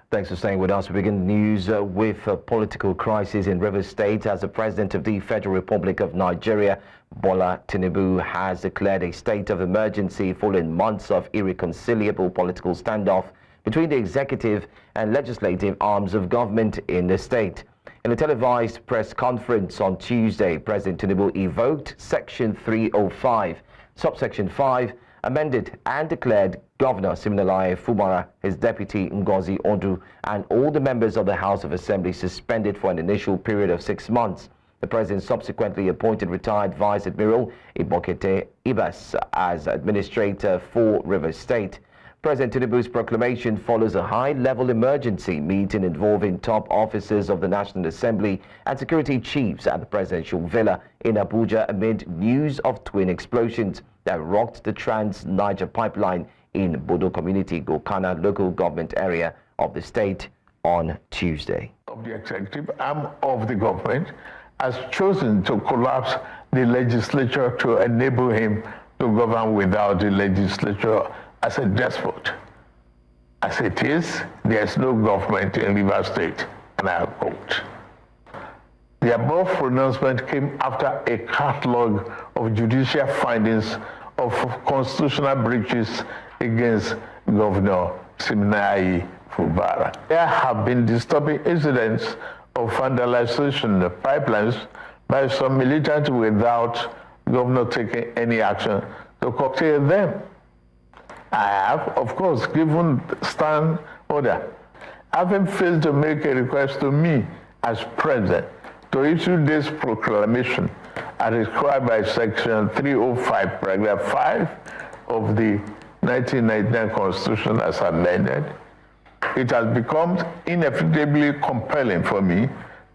Thanks for staying with us. We begin news with a political crisis in Rivers State as the President of the Federal Republic of Nigeria, Bola Tinubu, has declared a state of emergency following months of irreconcilable political standoff between the executive and legislative arms of government in the state. In a televised press conference on Tuesday, President Tinubu evoked Section 305, subsection 5, amended and declared Governor Siminalayi Fubara, his deputy Ngozi Odu, and all the members of the House of Assembly suspended for an initial period of 6 months. The president subsequently appointed retired Vice Admiral Ibokete Ibas as administrator for Rivers State. President Tinubu's proclamation follows a high-level emergency meeting involving top officers of the National Assembly and security chiefs at the presidential villa in Abuja amid news of twin explosions that rocked the Trans-Niger pipeline in Bodo Community, Gokana local government area of the state on Tuesday. Of the executive arm of the government has chosen to collapse the legislature to enable him to govern without the legislature as a despot. As it is, there is no government in Rivers State, and I quote. The above pronouncement came after a catalog of judicial findings of constitutional breaches against Governor Siminalayi Fubara. There have been disturbing incidents of vandalization of pipelines by some militants without Governor taking any action to curtail them. I have, of course, given stand order, having failed to make a request to me as president to issue this proclamation as described by Section 305, Paragraph 5 of the 1999 Constitution as amended. It has become inevitably compelling for me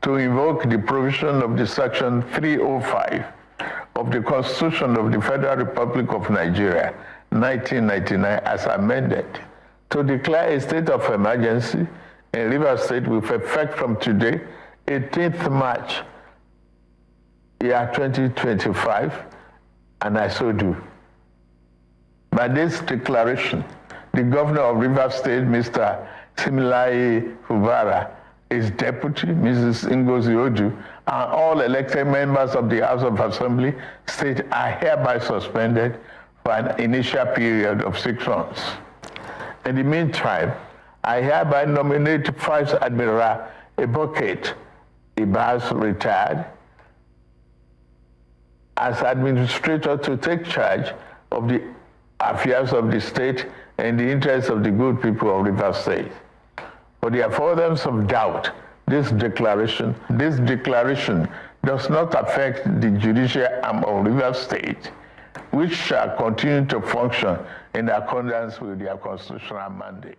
to invoke the provision of the Section 305 of the Constitution of the Federal Republic of Nigeria, 1999, as amended, to declare a state of emergency in Rivers State with effect from today, 18th March, year 2025, and I so do. By this declaration, the Governor of Rivers State, Mr. Siminalayi Fubara, his deputy, Mrs. Ngozi Odu, and all elected members of the House of Assembly State are hereby suspended for an initial period of 6 months. In the meantime, I hereby nominate Vice Admiral Ibokete Ibas, retired, as administrator to take charge of the affairs of the state and the interests of the good people of Rivers State. For the avoidance of doubt, this declaration does not affect the judicial arm of Rivers State, which shall continue to function in accordance with their constitutional mandate.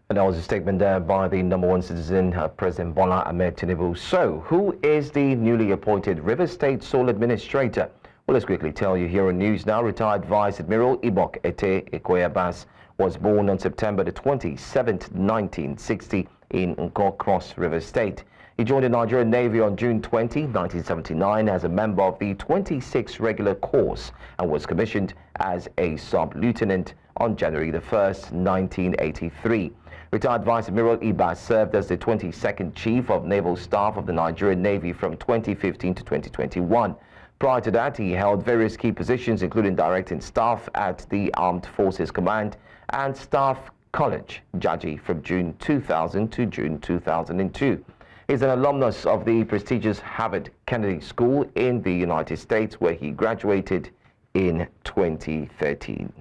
And that was a statement there by the number one citizen, President Bola Ahmed Tinubu. So, who is the newly appointed Rivers State sole administrator? Well, let's quickly tell you here on News Now. Retired Vice Admiral Ibokete Ibas was born on September the 27th, 1960 in Nkor Cross, Rivers State. He joined the Nigerian Navy on June 20, 1979 as a member of the 26th Regular Course and was commissioned as a sub-lieutenant on January the 1st, 1983. Retired Vice Admiral Ibas served as the 22nd Chief of Naval Staff of the Nigerian Navy from 2015 to 2021. Prior to that, he held various key positions, including directing staff at the Armed Forces Command and Staff College, Jaji, from June 2000 to June 2002. He's an alumnus of the prestigious Harvard Kennedy School in the United States, where he graduated in 2013.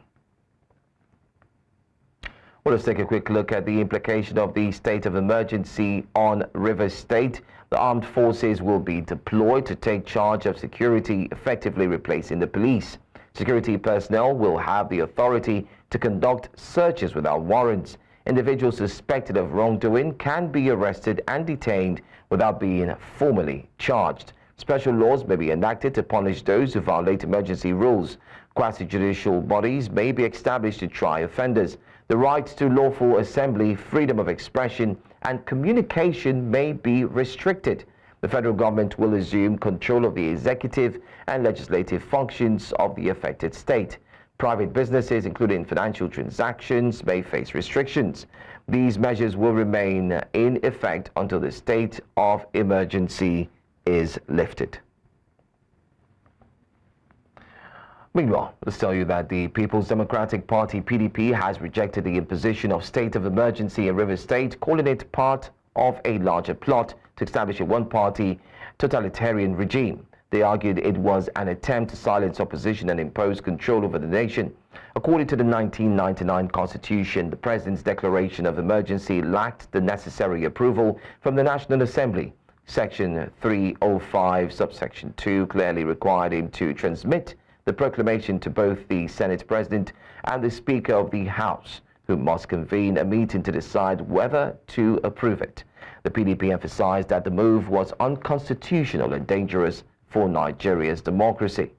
Well, let's take a quick look at the implication of the state of emergency on Rivers State. The armed forces will be deployed to take charge of security, effectively replacing the police. Security personnel will have the authority to conduct searches without warrants. Individuals suspected of wrongdoing can be arrested and detained without being formally charged. Special laws may be enacted to punish those who violate emergency rules. Quasi-judicial bodies may be established to try offenders. The right to lawful assembly, freedom of expression, and communication may be restricted. The federal government will assume control of the executive and legislative functions of the affected state. Private businesses, including financial transactions, may face restrictions. These measures will remain in effect until the state of emergency is lifted. Meanwhile, let's tell you that the People's Democratic Party, PDP, has rejected the imposition of state of emergency in Rivers State, calling it part of a larger plot to establish a one-party totalitarian regime. They argued it was an attempt to silence opposition and impose control over the nation. According to the 1999 Constitution, the President's declaration of emergency lacked the necessary approval from the National Assembly. Section 305, subsection 2, clearly required him to transmit the proclamation to both the Senate President and the Speaker of the House, who must convene a meeting to decide whether to approve it. The PDP emphasized that the move was unconstitutional and dangerous for Nigeria's democracy.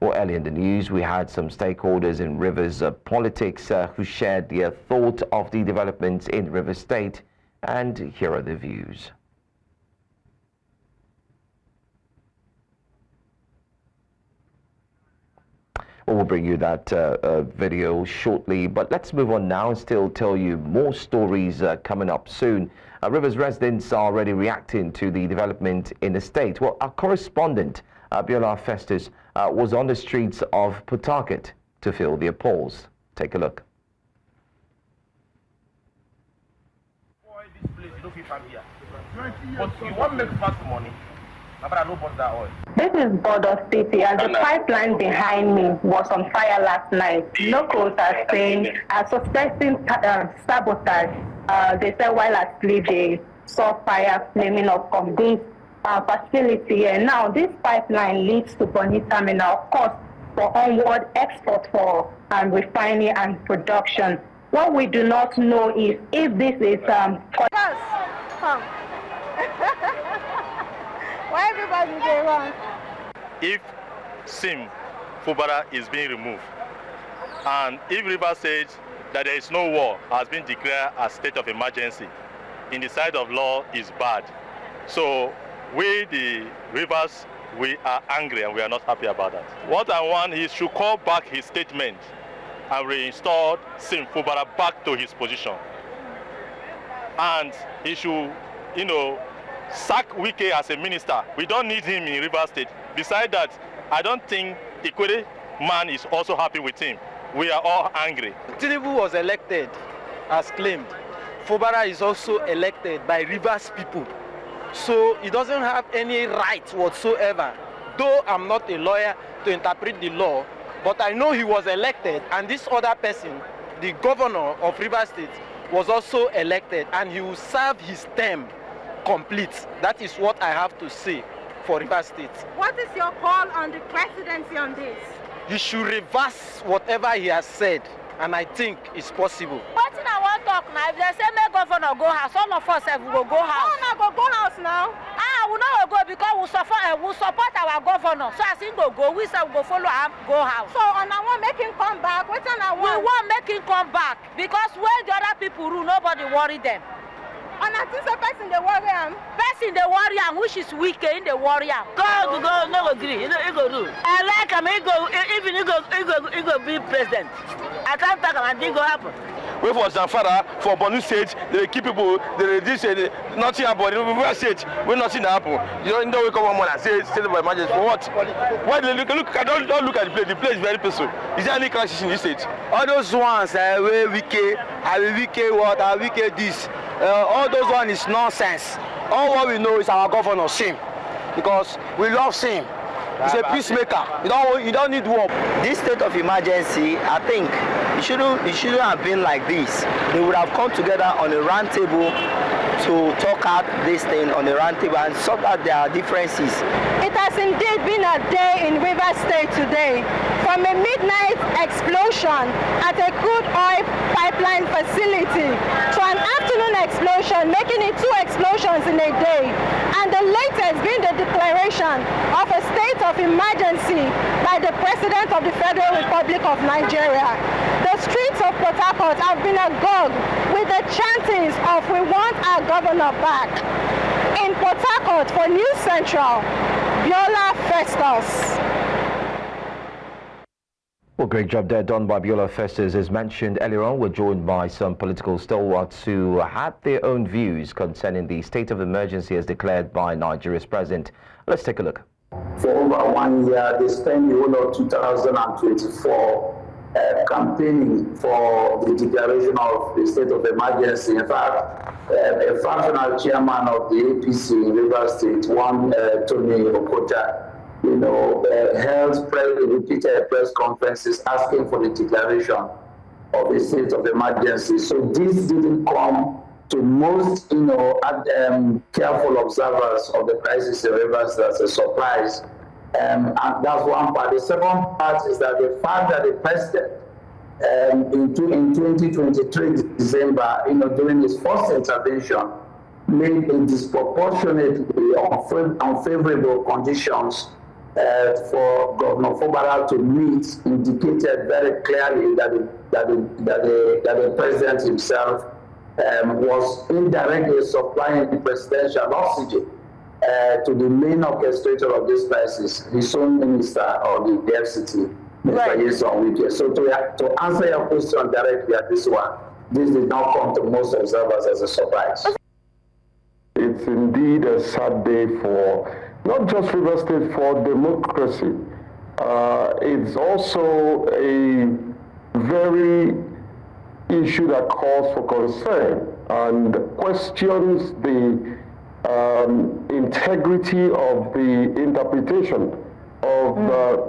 Well, earlier in the news, we had some stakeholders in Rivers politics who shared their thought of the developments in Rivers State, and here are the views. We'll bring you that video shortly, but let's move on now and still tell you more stories coming up soon. Rivers residents are already reacting to the development in the state. Well, our correspondent, Biola Festus, was on the streets of Port Harcourt to feel the appalls. Take a look. But you want to make fast money. This is Border City, and the pipeline behind me was on fire last night. Locals are suspecting sabotage. They said while asleep they saw fire flaming up from this facility, and now this pipeline leads to Bonny Terminal, of course, for onward export for refining and production. What we do not know is if this is why everybody go wrong? If SIM Fubara is being removed, and if Rivers says that there is no war has been declared a state of emergency, in the sight of law is bad. So we, the Rivers, we are angry and we are not happy about that. What I want is to call back his statement and reinstall SIM Fubara back to his position. And he should, sack Wike as a minister. We don't need him in Rivers State. Besides that, I don't think Ikwere man is also happy with him. We are all angry. Tinubu was elected as claimed. Fubara is also elected by Rivers people. So he doesn't have any right whatsoever. Though I'm not a lawyer to interpret the law, but I know he was elected, and this other person, the governor of Rivers State, was also elected, and he will serve his term complete. That is what I have to say for Rivers State. What is your call on the presidency on this? You should reverse whatever he has said, and I think it's possible. What I want to talk now, if they say make governor go house, all of us will go house. No, go house now. We not go because we support our governor. So as he go, we say we go follow him, go house. So and I want make him come back. What I want? We want make him come back because when the other people rule, nobody worry them. And I think the person they worry him. Person they worry him, which is weak in the warrior. Go, no agree. You go do. I like him. He go be president. I can't talk about it. Go happen. We for Zamfara, for Borno State, they keep people, they reduce nothing about it. We say when nothing happen. You don't wake up one morning and say state of emergency for what? Why do you look? Don't look at the place. The place is very peaceful. Is there any crisis in this state? All those ones where Wike, what, Wike this. All those one is nonsense. All what we know is our governor, Sim, because we love Sim. He's a peacemaker. You don't need war. This state of emergency, I think, it shouldn't have been like this. They would have come together on a round table to talk out this thing on a round table and sort out their differences. It has indeed been a day in Rivers State today. From a midnight explosion at a crude oil pipeline facility to an afternoon explosion, making it 2 explosions in a day. And the latest being the declaration of a state of emergency by the President of the Federal Republic of Nigeria. The streets of Port Harcourt have been agog with the chantings of "We want our governor back." In Port Harcourt for News Central, Biola Festus. Well, great job there done by Biola Festus. As mentioned earlier on, we're joined by some political stalwarts who had their own views concerning the state of emergency as declared by Nigeria's president. Let's take a look. For over 1 year, they spent the whole of 2024 campaigning for the declaration of the state of emergency. In fact, a fractional chairman of the APC in Rivers State, Tony Okota, held repeated press conferences asking for the declaration of a state of emergency. So this didn't come to most, careful observers of the crisis in Rivers as a surprise. And that's one part. The second part is that the fact that the president in 2023 December, during his first intervention, made a disproportionately unfavorable conditions for Governor Fubara to meet, indicated very clearly that the president himself was indirectly supplying the presidential oxygen to the main orchestrator of this crisis, his own minister or the FCT, Mr. Yeson Wike. So to answer your question directly at this one, this did not come to most observers as a surprise. It's indeed a sad day for not just Rivers State, for democracy. It's also a very issue that calls for concern and questions the integrity of the interpretation of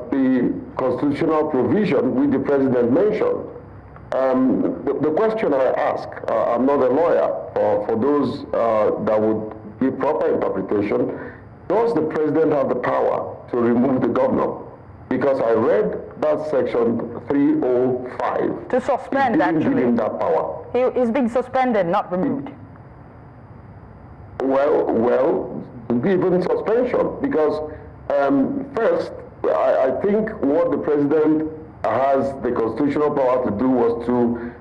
the constitutional provision which the president mentioned. The question I ask, I'm not a lawyer, for those that would give proper interpretation, does the president have the power to remove the governor? Because I read that section 305. To suspend, actually. Give him that power. He's being suspended, not removed. Well, even suspension. Because first, I think what the president has the constitutional power to do was to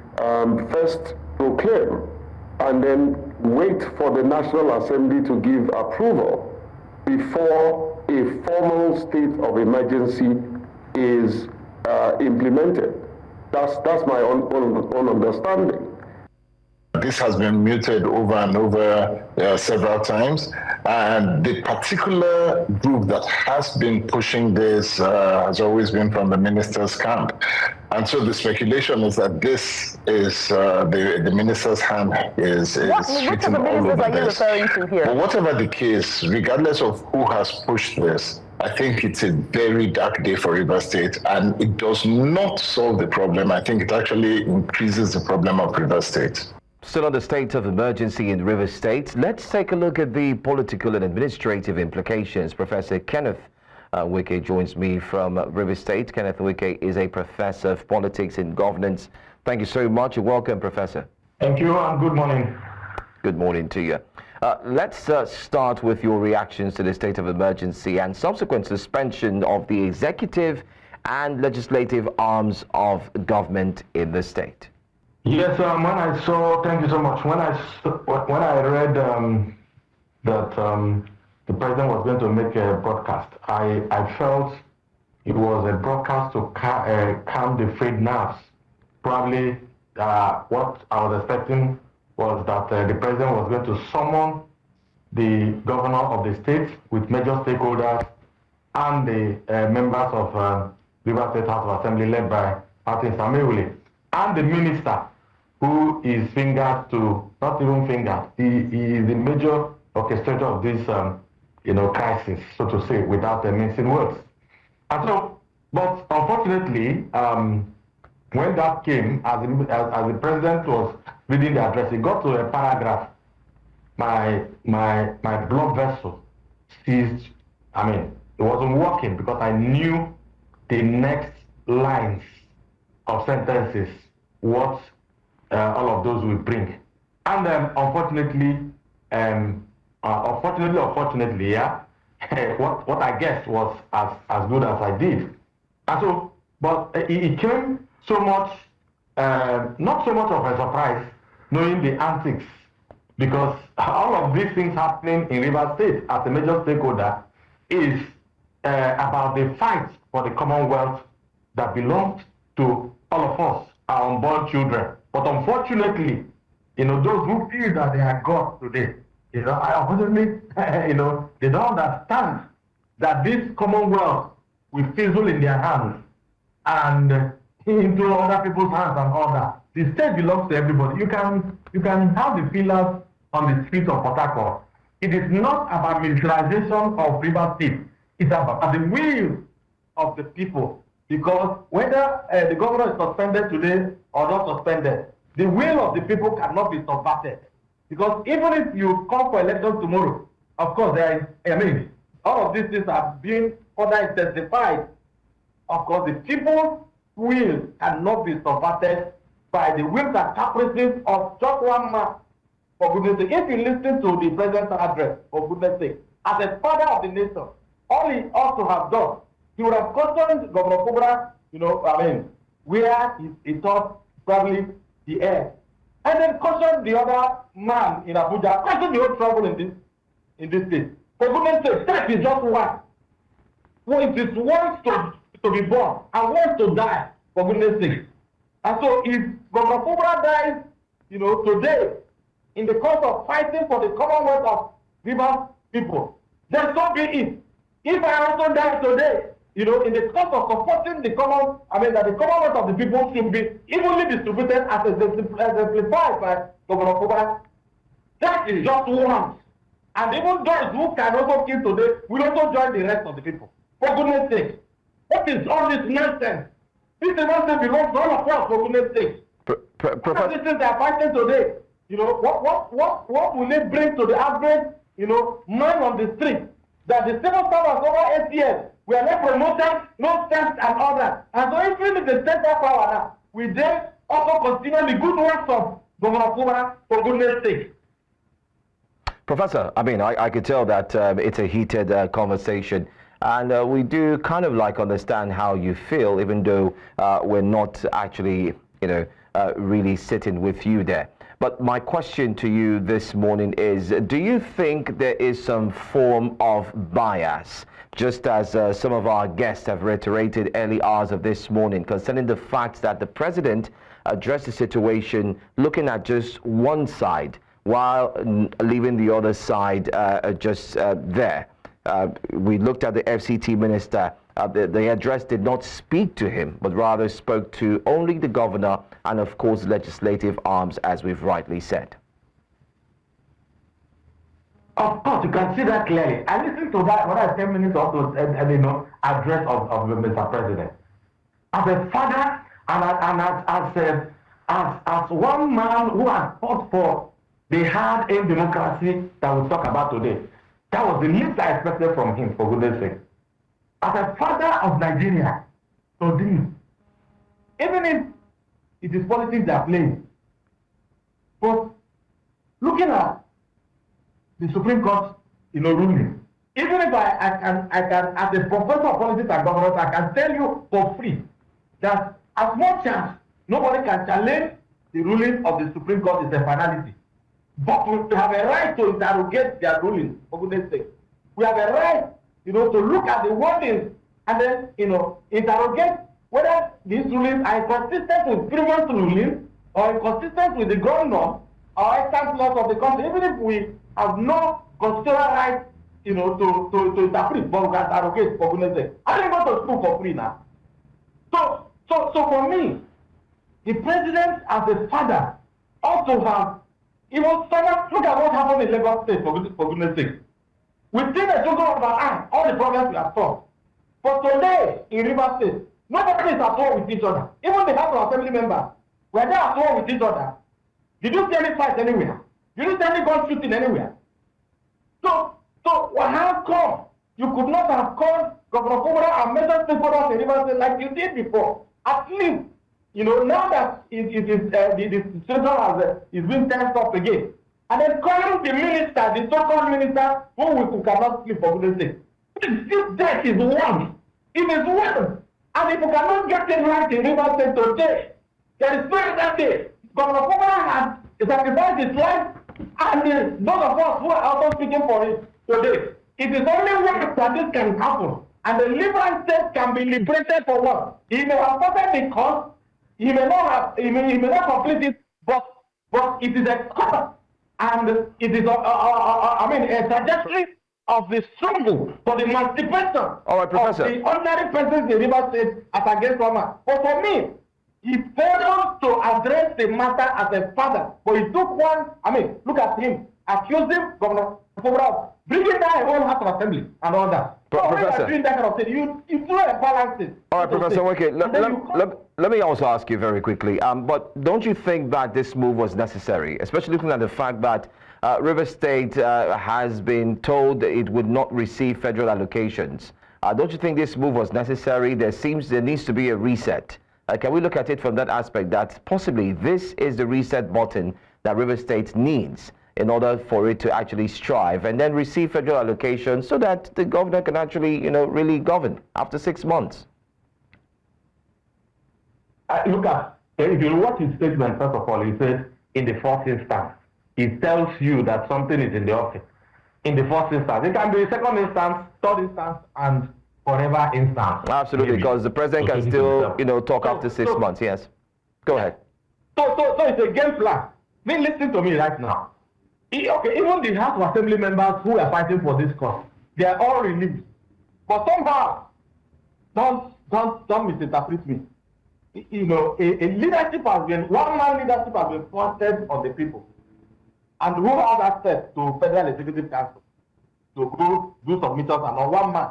first proclaim and then wait for the National Assembly to give approval before a formal state of emergency is implemented. That's my own understanding. This has been muted over and over several times, and the particular group that has been pushing this has always been from the minister's camp. And so the speculation is that this is the minister's hand is written all over this. Which of the ministers are you referring to here? But whatever the case, regardless of who has pushed this, I think it's a very dark day for Rivers State, and it does not solve the problem. I think it actually increases the problem of Rivers State. Still on the state of emergency in Rivers State, let's take a look at the political and administrative implications. Professor Kenneth Wike joins me from Rivers State. Kenneth Wike is a professor of politics and governance. Thank you so much. Welcome, Professor. Thank you, and good morning. Good morning to you. Let's start with your reactions to the state of emergency and subsequent suspension of the executive and legislative arms of government in the state. Yes, when I saw, thank you so much. When I read that the president was going to make a broadcast, I felt it was a broadcast to calm the frayed nerves. Probably what I was expecting was that the president was going to summon the governor of the state with major stakeholders and the members of Rivers State House of Assembly led by Martin Samueli, and the minister who is fingered to, not even fingered, he is the major orchestrator of this crisis, so to say, without mincing words. And so, but unfortunately, when that came, as the president was reading the address, he got to a paragraph. My blood vessel ceased. I mean, it wasn't working because I knew the next lines of sentences, what all of those will bring. And unfortunately, unfortunately, yeah, what I guessed was as good as I did. And so, but it came so much, not so much of a surprise, knowing the antics, because all of these things happening in Rivers State as a major stakeholder is about the fight for the Commonwealth that belongs to all of us, our unborn children. But unfortunately, those who feel that they are God today, unfortunately, they don't understand that this Commonwealth will fizzle in their hands and into other people's hands and all that. The state belongs to everybody. You can have the pillars on the streets of Port Harcourt. It is not about militarization of River State. It's about the will of the people. Because whether the governor is suspended today or not suspended, the will of the people cannot be subverted. Because even if you come for election tomorrow, of course, all of these things are being further intensified. Of course, the people's will cannot be subverted by the wills and caprices of just one man. For goodness sake, if you listen to the president's address, for goodness sake, as a father of the nation, all he ought to have done, he would have questioned Governor Kubra, where he thought probably the air. And then questioned the other man in Abuja, questioned the whole trouble in this state. For goodness sake, that is just one. Well, it is once to be born and once to die, for goodness sake. And so if Governor Kubra dies, today, in the course of fighting for the Commonwealth of Rivers people, then so be it. If I also die today, in the course of supporting the that the Commonwealth of the people should be evenly distributed as exemplified by Governor Kubra, that is just one. And even those who can also kill today will also join the rest of the people. For goodness sake, what is all this nonsense? This nonsense belongs to all of us, for goodness sake. Professor, this is they are fighting today. What will it bring to the average, man on the street? That the civil servants over 8 years were not promoted, no steps and all that. And so even if the central power now, we then also continue the good works of Governor Kubra, for goodness sake. Professor, I could tell that it's a heated conversation. And we do kind of understand how you feel, even though we're not actually, really sitting with you there. But my question to you this morning is, do you think there is some form of bias, just as some of our guests have reiterated early hours of this morning, concerning the fact that the president addressed the situation looking at just one side, while leaving the other side just there? We looked at the FCT minister. The address did not speak to him, but rather spoke to only the governor and, of course, legislative arms, as we've rightly said. Of course, you can see that clearly. I listened to that when I 10 minutes of the address of Mr. President. As a father and as one man who has fought for the hard-earned democracy that we'll talk about today, that was the least I expected from him, for goodness sake. As a father of Nigeria, today, even if it is politics they are playing, but looking at the Supreme Court, ruling, even if I can, as a professor of politics and governance, I can tell you for free that as much as nobody can challenge the ruling of the Supreme Court is a finality, but we have a right to interrogate their ruling, for goodness sake. We have a right to look at the wordings and then, interrogate whether these rulings are consistent with previous rulings or inconsistent with the ground law or extant laws of the country, even if we have no constitutional right, to interpret, but we can interrogate, for goodness sake. I didn't go to school for free now. So for me, the president as a father ought to have, look at what happened in Lagos State, for goodness sake. Within a total of an eye, all the problems we have solved. But today, in River State, nobody is at war with each other. Even the House of Assembly members, were they at war with each other? Did you see any fight anywhere? Did you see any gun shooting anywhere? So how come you could not have called Governor Kubra and major stakeholders in River State like you did before? At least, now that the situation is being tensed up again. And then calling the minister, the so-called minister, who cannot sleep, for goodness sake. This death is one. It is one. And if you cannot get it right in River State today, there is no other day. Governor Kubra has sacrificed his life, and those of us who are also speaking for it today, it is only way that this can happen. And the liberal state can be liberated for what? He may have started the cause, he may not complete it, but it is a cause, and it is a trajectory of the struggle for the emancipation of the ordinary persons in River State as against Roma. But for me, he failed to address the matter as a father. But he took one, look at him, accused him, Governor Fubra, bringing down a whole House of Assembly and all that. Professor, doing that kind of thing, you do a balance. All right, Professor Wike, let me also ask you very quickly, but don't you think that this move was necessary, especially looking at the fact that River State has been told that it would not receive federal allocations? Don't you think this move was necessary? There needs to be a reset. Can we look at it from that aspect, that possibly this is the reset button that River State needs in order for it to actually strive and then receive federal allocations so that the governor can actually, really govern after 6 months? Look at, if you watch his statement, first of all, he said, in the first instance, it tells you that something is in the office. In the first instance. It can be second instance, third instance, and forever instance. Absolutely, because the president can still, talk after 6 months. Yes. Go ahead. So it's a game plan. Listen to me right now. Even the House of Assembly members who are fighting for this cause, they are all relieved. But somehow, don't misinterpret me. A leadership has been, one-man leadership has been foisted on the people. And who has access to Federal Executive Council to do submissions and on one man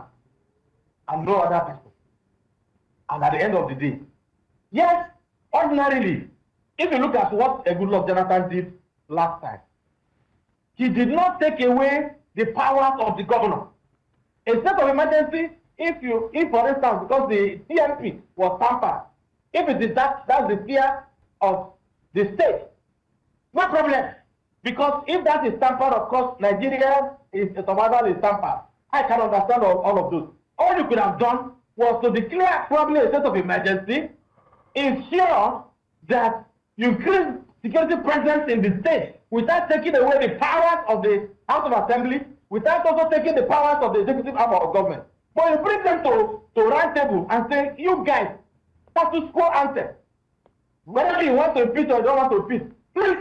and no other person. And at the end of the day, yes, ordinarily, if you look at what a Goodluck Jonathan did last time, he did not take away the powers of the governor. A state of emergency, if for instance, because the TMP was tampered, if it is that's the fear of the state, no problem. Because if that is tampered, of course, Nigeria survival is tampered. I can understand all of those. All you could have done was to declare probably a state of emergency, ensure that you increase security presence in the state without taking away the powers of the House of Assembly, without also taking the powers of the executive arm of government. But you bring them to round table and say, you guys, status quo ante. Whether you want to impeach or you don't want to impeach, please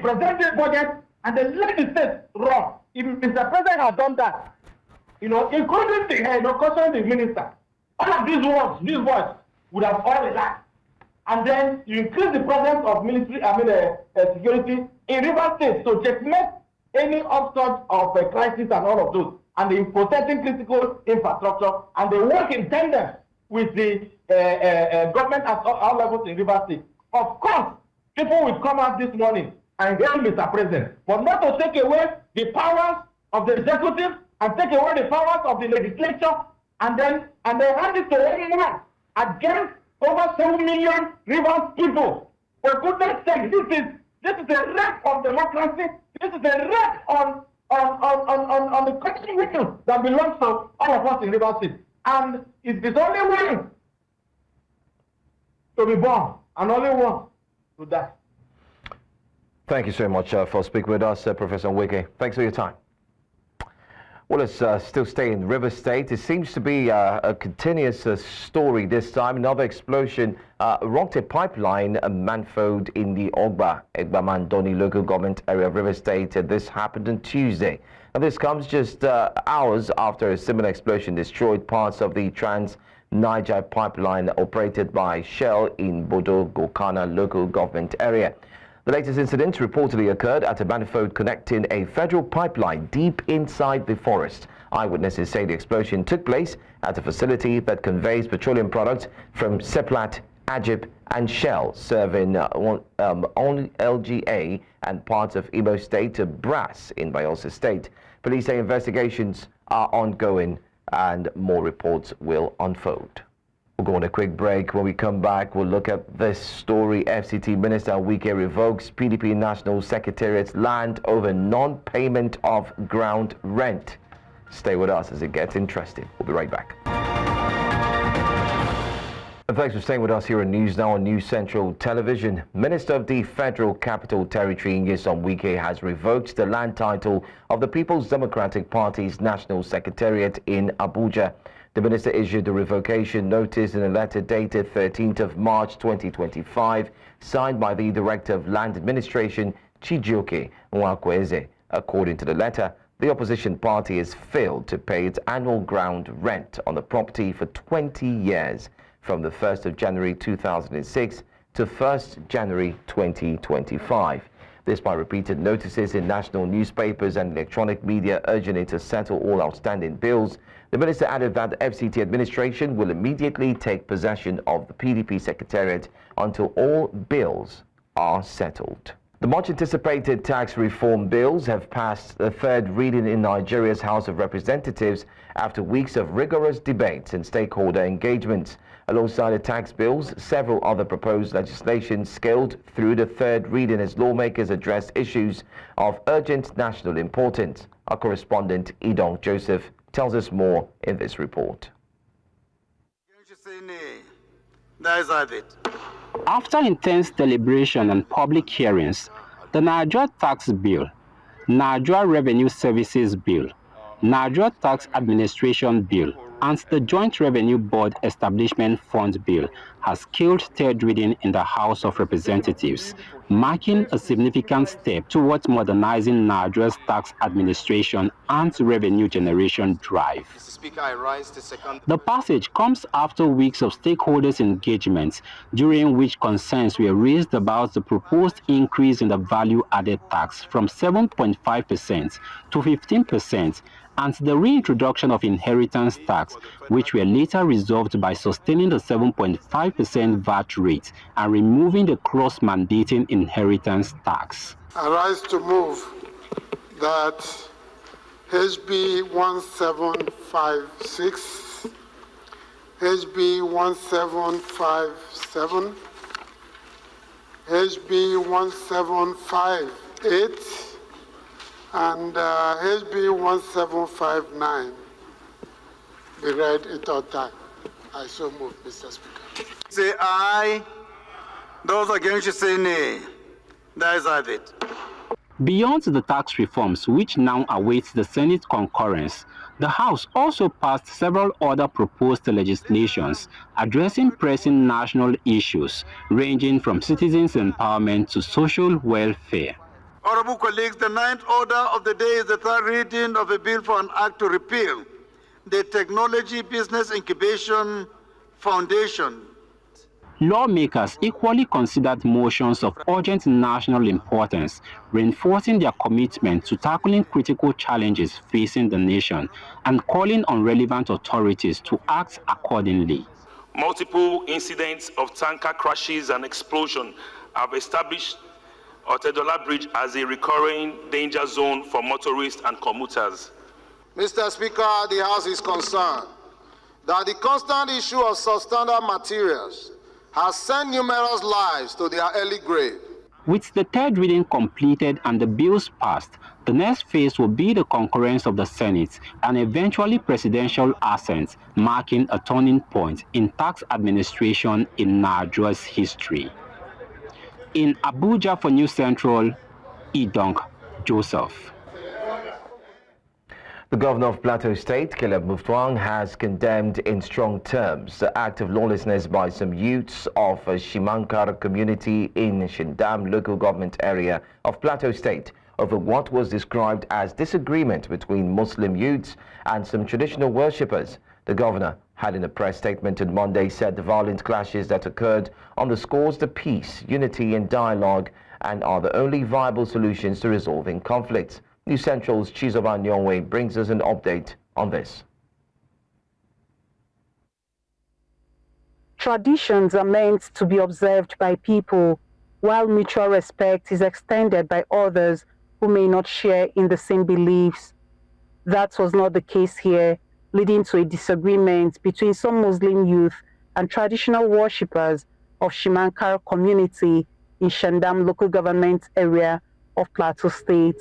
present the budget and then let the state run. If Mr. President had done that, including the questioning the minister, all of these words would have all relaxed. And then you increase the presence of military, security in River State to checkmate any upsurge of a crisis and all of those, and in protecting critical infrastructure, and they work in tandem with the government at all levels in River State. Of course, people will come out this morning and hail Mr. President, but not to take away the powers of the executive and take away the powers of the legislature, and then hand it to anyone against over 7 million Rivers people. For goodness sake, this is a wreck of democracy. This is a wreck on the constitution that belongs to all of us in River State. And it is only one to be born and only one to die. Thank you so much for speaking with us, Professor Wike. Thanks for your time. Well, let's still stay in River State. It seems to be a continuous story this time. Another explosion rocked a pipeline manifold in the Egba-Mandoni local government area of River State. This happened on Tuesday. And this comes just hours after a similar explosion destroyed parts of the Trans-Niger pipeline operated by Shell in Bodo Gokana local government area. The latest incident reportedly occurred at a manifold connecting a federal pipeline deep inside the forest. Eyewitnesses say the explosion took place at a facility that conveys petroleum products from Seplat, Ajib and Shell, serving LGA and parts of Imo State to Brass in Bayelsa State. Police say investigations are ongoing and more reports will unfold. We'll go on a quick break. When we come back, we'll look at this story. FCT Minister Wike revokes PDP National Secretariat's land over non-payment of ground rent. Stay with us as it gets interesting. We'll be right back. And thanks for staying with us here on News Now on News Central Television. Minister of the Federal Capital Territory, Nyesom Wike, has revoked the land title of the People's Democratic Party's National Secretariat in Abuja. The minister issued the revocation notice in a letter dated 13th of March 2025, signed by the Director of Land Administration, Chijioke Nwakweze. According to the letter, the opposition party has failed to pay its annual ground rent on the property for 20 years, from the 1st of January 2006 to 1st January 2025. This by repeated notices in national newspapers and electronic media urging it to settle all outstanding bills. The minister added that the FCT administration will immediately take possession of the PDP secretariat until all bills are settled. The much anticipated tax reform bills have passed the third reading in Nigeria's House of Representatives after weeks of rigorous debates and stakeholder engagements. Alongside the tax bills, several other proposed legislation scaled through the third reading as lawmakers addressed issues of urgent national importance. Our correspondent Idong Joseph tells us more in this report. After intense deliberation and public hearings, the Nigeria Tax Bill, Nigeria Revenue Services Bill, Nigeria Tax Administration Bill, and the Joint Revenue Board Establishment Fund Bill has scaled third reading in the House of Representatives, marking a significant step towards modernizing Nigeria's tax administration and revenue generation drive. Mr. Speaker, I rise to second. The passage comes after weeks of stakeholders' engagements, during which concerns were raised about the proposed increase in the value-added tax from 7.5% to 15%, and the reintroduction of inheritance tax, which were later resolved by sustaining the 7.5% VAT rate and removing the cross-mandating inheritance tax. I rise to move that HB 1756, HB 1757, HB 1758, and HB 1759 be read a third time. I so move, Mr. Speaker. Say aye. Those against you say nay. That is it. Beyond the tax reforms, which now awaits the Senate concurrence, the House also passed several other proposed legislations addressing pressing national issues, ranging from citizens' empowerment to social welfare. Honorable colleagues, the ninth order of the day is the third reading of a bill for an act to repeal the Technology Business Incubation Foundation. Lawmakers equally considered motions of urgent national importance, reinforcing their commitment to tackling critical challenges facing the nation and calling on relevant authorities to act accordingly. Multiple incidents of tanker crashes and explosion have established Otedola Bridge as a recurring danger zone for motorists and commuters. Mr. Speaker, the House is concerned that the constant issue of substandard materials has sent numerous lives to their early grave. With the third reading completed and the bills passed, the next phase will be the concurrence of the Senate and eventually presidential assent, marking a turning point in tax administration in Nigeria's history. In Abuja for News Central, Idong Joseph. The governor of Plateau State, Caleb Mutfwang, has condemned in strong terms the act of lawlessness by some youths of a Shimankar community in Shindam local government area of Plateau State over what was described as disagreement between Muslim youths and some traditional worshippers. The governor had in a press statement on Monday said the violent clashes that occurred underscores the peace, unity and dialogue and are the only viable solutions to resolving conflicts. News Central's Chizoba Nyongwe brings us an update on this. Traditions are meant to be observed by people, while mutual respect is extended by others who may not share in the same beliefs. That was not the case here, leading to a disagreement between some Muslim youth and traditional worshippers of Shimankar community in Shandam local government area of Plateau State.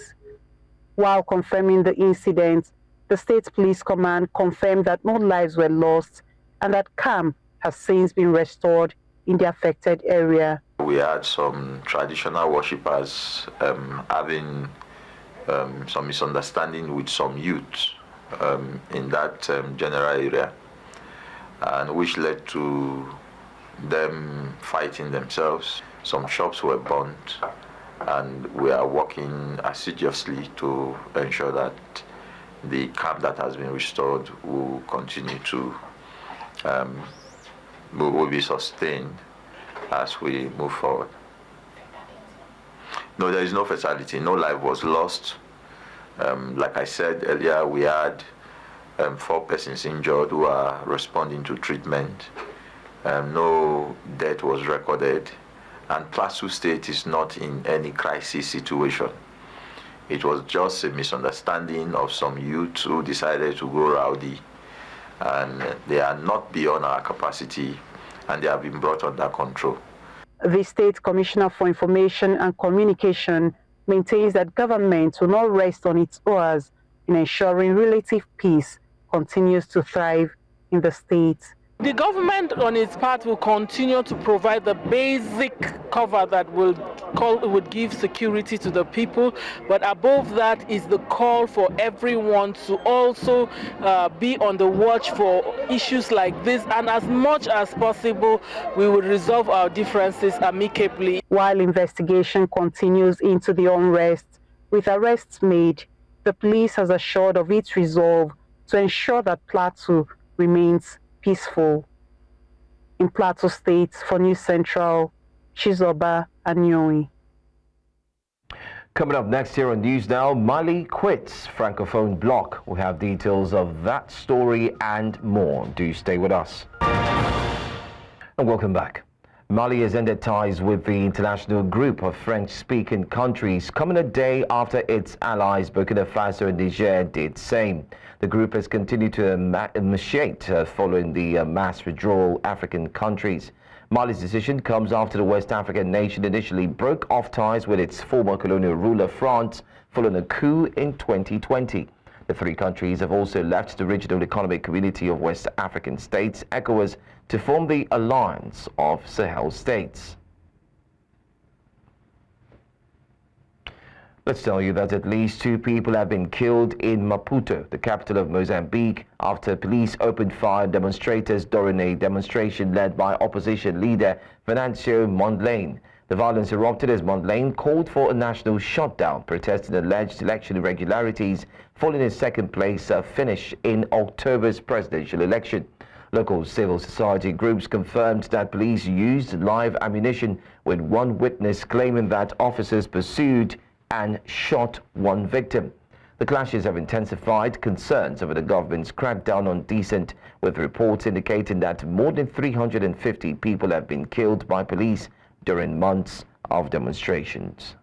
While confirming the incident, the State Police Command confirmed that no lives were lost and that calm has since been restored in the affected area. We had some traditional worshippers having some misunderstanding with some youth in that general area, and which led to them fighting themselves. Some shops were burnt, and we are working assiduously to ensure that the camp that has been restored will continue to will be sustained as we move forward. No, there is no fatality. No life was lost. Like I said earlier, we had 4 persons injured who are responding to treatment. No death was recorded, and Plateau State is not in any crisis situation. It was just a misunderstanding of some youths who decided to go rowdy, and they are not beyond our capacity, and they have been brought under control. The State Commissioner for Information and Communication maintains that government will not rest on its oars in ensuring relative peace continues to thrive in the state. The government on its part will continue to provide the basic cover that would give security to the people, but above that is the call for everyone to also be on the watch for issues like this, and as much as possible we will resolve our differences amicably. While investigation continues into the unrest, with arrests made, the police has assured of its resolve to ensure that Plateau remains peaceful. In Plateau State, for News Central, Chizoba Anyoи. Coming up next here on News Now, Mali quits Francophone bloc. We have details of that story and more. Do stay with us. And welcome back. Mali has ended ties with the international group of French-speaking countries, coming a day after its allies Burkina Faso and Niger did same. The group has continued to initiate following the mass withdrawal African countries. Mali's decision comes after the West African nation initially broke off ties with its former colonial ruler France following a coup in 2020. The 3 countries have also left the Regional Economic Community of West African States, ECOWAS, to form the Alliance of Sahel States. Let's tell you that at least 2 people have been killed in Maputo, the capital of Mozambique, after police opened fire on demonstrators during a demonstration led by opposition leader Venancio Mondlane. The violence erupted as Mondlane called for a national shutdown, protesting alleged election irregularities following his second-place finish in October's presidential election. Local civil society groups confirmed that police used live ammunition, with one witness claiming that officers pursued and shot one victim. The clashes have intensified concerns over the government's crackdown on dissent, with reports indicating that more than 350 people have been killed by police during months of demonstrations.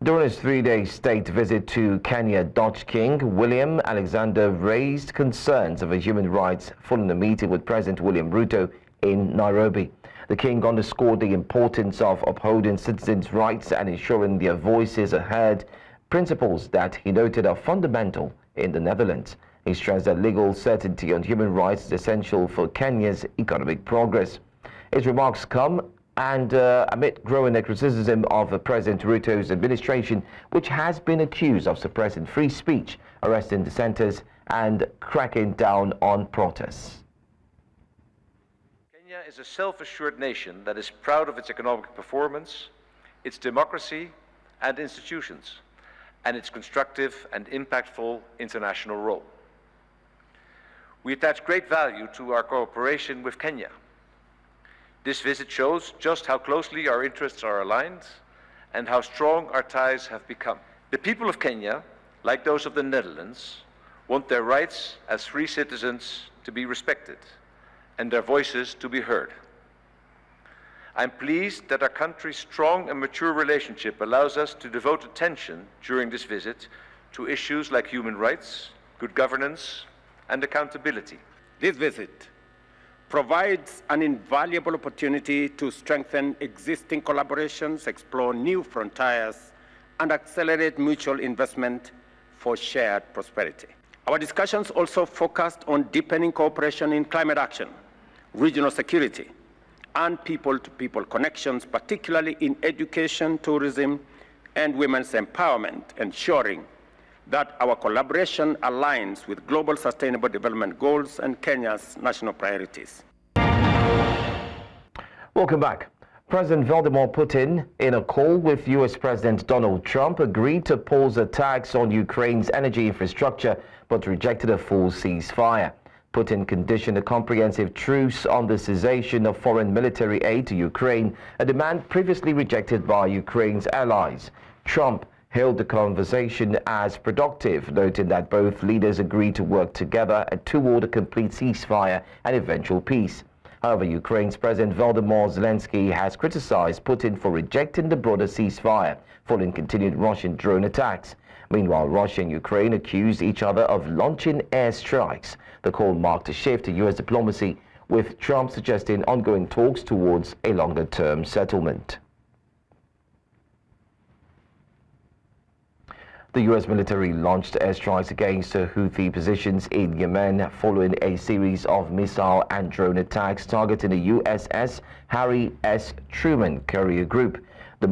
During his 3-day state visit to Kenya, Dutch King William Alexander raised concerns over human rights following a meeting with President William Ruto in Nairobi. The king underscored the importance of upholding citizens' rights and ensuring their voices are heard, principles that he noted are fundamental in the Netherlands. He stressed that legal certainty on human rights is essential for Kenya's economic progress. His remarks come amid growing criticism of President Ruto's administration, which has been accused of suppressing free speech, arresting dissenters, and cracking down on protests. Kenya is a self-assured nation that is proud of its economic performance, its democracy and institutions, and its constructive and impactful international role. We attach great value to our cooperation with Kenya. This visit shows just how closely our interests are aligned and how strong our ties have become. The people of Kenya, like those of the Netherlands, want their rights as free citizens to be respected and their voices to be heard. I'm pleased that our country's strong and mature relationship allows us to devote attention during this visit to issues like human rights, good governance, and accountability. This visit provides an invaluable opportunity to strengthen existing collaborations, explore new frontiers, and accelerate mutual investment for shared prosperity. Our discussions also focused on deepening cooperation in climate action, regional security, and people-to-people connections, particularly in education, tourism, and women's empowerment, ensuring that our collaboration aligns with global sustainable development goals and Kenya's national priorities. Welcome back. President Vladimir Putin, in a call with U.S. President Donald Trump, agreed to pause attacks on Ukraine's energy infrastructure, but rejected a full ceasefire. Putin conditioned a comprehensive truce on the cessation of foreign military aid to Ukraine, a demand previously rejected by Ukraine's allies. Trump hailed the conversation as productive, noting that both leaders agreed to work together toward a complete ceasefire and eventual peace. However, Ukraine's President Volodymyr Zelensky has criticized Putin for rejecting the broader ceasefire, following continued Russian drone attacks. Meanwhile, Russia and Ukraine accused each other of launching airstrikes. The call marked a shift in U.S. diplomacy, with Trump suggesting ongoing talks towards a longer-term settlement. The U.S. military launched airstrikes against Houthi positions in Yemen following a series of missile and drone attacks targeting the USS Harry S. Truman carrier group. This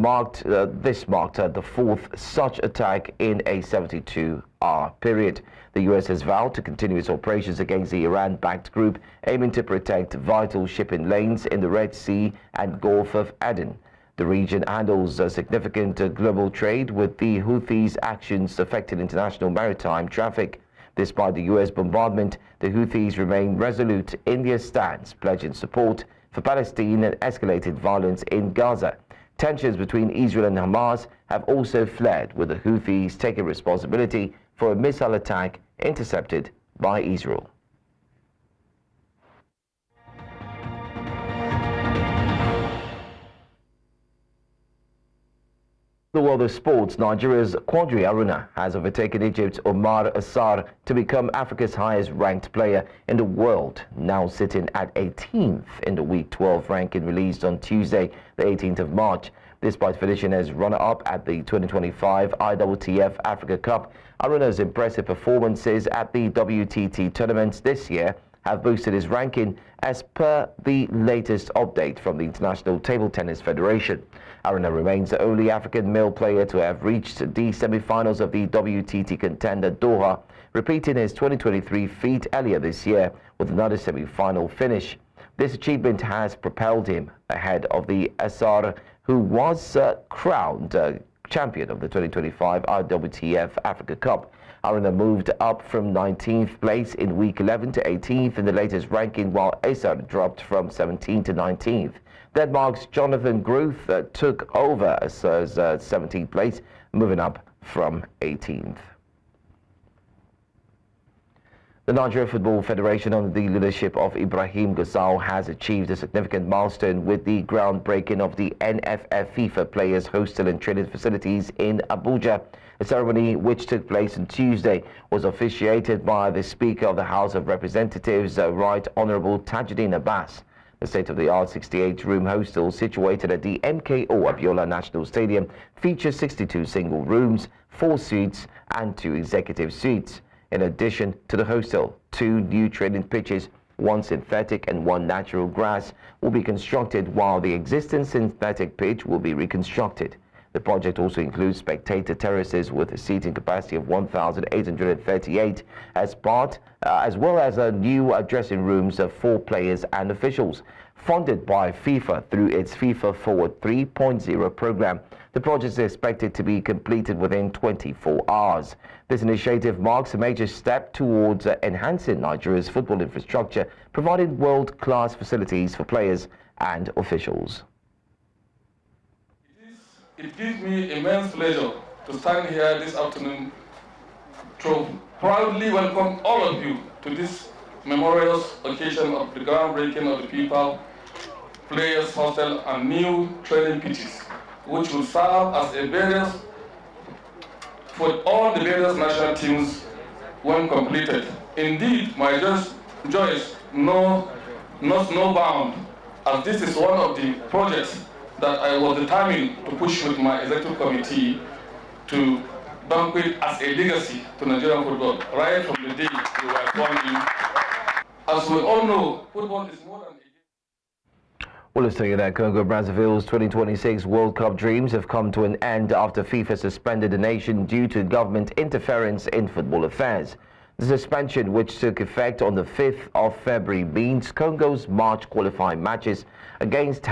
marked the fourth such attack in a 72-hour period. The U.S. has vowed to continue its operations against the Iran-backed group, aiming to protect vital shipping lanes in the Red Sea and Gulf of Aden. The region handles significant global trade, with the Houthis' actions affecting international maritime traffic. Despite the U.S. bombardment, the Houthis remain resolute in their stance, pledging support for Palestine and escalated violence in Gaza. Tensions between Israel and Hamas have also flared, with the Houthis taking responsibility for a missile attack intercepted by Israel. The world of sports, Nigeria's Quadri Haruna has overtaken Egypt's Omar Assar to become Africa's highest ranked player in the world, now sitting at 18th in the Week 12 ranking released on Tuesday, the 18th of March. Despite finishing as runner-up at the 2025 IWTF Africa Cup, Haruna's impressive performances at the WTT tournaments this year have boosted his ranking as per the latest update from the International Table Tennis Federation. Haruna remains the only African male player to have reached the semi-finals of the WTT contender Doha, repeating his 2023 feat earlier this year with another semi-final finish. This achievement has propelled him ahead of the Assar, who was crowned champion of the 2025 IWTF Africa Cup. Haruna moved up from 19th place in Week 11 to 18th in the latest ranking, while Assar dropped from 17th to 19th. Denmark's Jonathan Gruth took over Assar's 17th place, moving up from 18th. The Nigeria Football Federation, under the leadership of Ibrahim Gusau, has achieved a significant milestone with the groundbreaking of the NFF FIFA Players Hostel and Training Facilities in Abuja. A ceremony which took place on Tuesday was officiated by the Speaker of the House of Representatives, Right Honorable Tajuddin Abbas. The state-of-the-art 68-room hostel, situated at the MKO Abiola National Stadium, features 62 single rooms, 4 suites and 2 executive suites. In addition to the hostel, 2 new training pitches, 1 synthetic and 1 natural grass, will be constructed, while the existing synthetic pitch will be reconstructed. The project also includes spectator terraces with a seating capacity of 1,838 as well as new dressing rooms for players and officials. Funded by FIFA through its FIFA Forward 3.0 program, the project is expected to be completed within 24 hours. This initiative marks a major step towards enhancing Nigeria's football infrastructure, providing world-class facilities for players and officials. It gives me immense pleasure to stand here this afternoon to proudly welcome all of you to this memorious occasion of the groundbreaking of the FIFA Players Hostel and new training pitches, which will serve as a barrier for all the various national teams when completed. Indeed, my joy is no bound, as this is one of the projects that I was determined to push with my executive committee to banquet as a legacy to Nigerian football, right from the day we were born in. As we all know, football is more than Well, let's tell you that Congo-Brazzavilles 2026 World Cup dreams have come to an end after FIFA suspended the nation due to government interference in football affairs. The suspension, which took effect on the 5th of February, means Congo's March qualifying matches against